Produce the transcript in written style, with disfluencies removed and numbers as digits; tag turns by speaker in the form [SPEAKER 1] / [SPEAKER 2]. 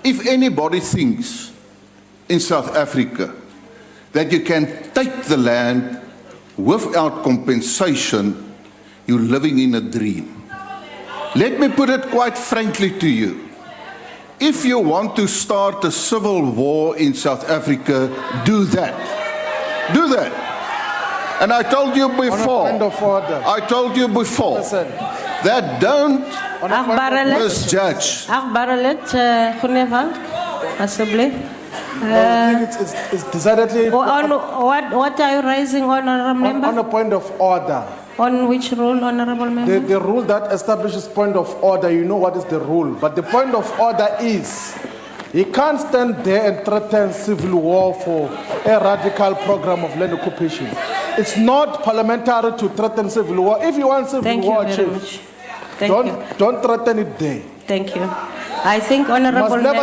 [SPEAKER 1] if anybody thinks in South Africa that you can take the land without compensation, you're living in a dream. Let me put it quite frankly to you. If you want to start a civil war in South Africa, do that. Do that. And I told you before, I told you before, that don't misjudge.
[SPEAKER 2] I think it's decidedly
[SPEAKER 3] What are you raising, Honourable Member?
[SPEAKER 2] on a point of order.
[SPEAKER 3] On which rule, Honourable Member?
[SPEAKER 2] The rule that establishes point of order, you know what is the rule. But the point of order is, he can't stand there and threaten civil war for a radical program of land occupation. It's not parliamentary to threaten civil war. If you want civil
[SPEAKER 3] Thank you
[SPEAKER 2] war,
[SPEAKER 3] very
[SPEAKER 2] Chief,
[SPEAKER 3] much. Thank you.
[SPEAKER 2] don't threaten it there.
[SPEAKER 3] Thank you. I think Honourable
[SPEAKER 2] Must never
[SPEAKER 3] Member.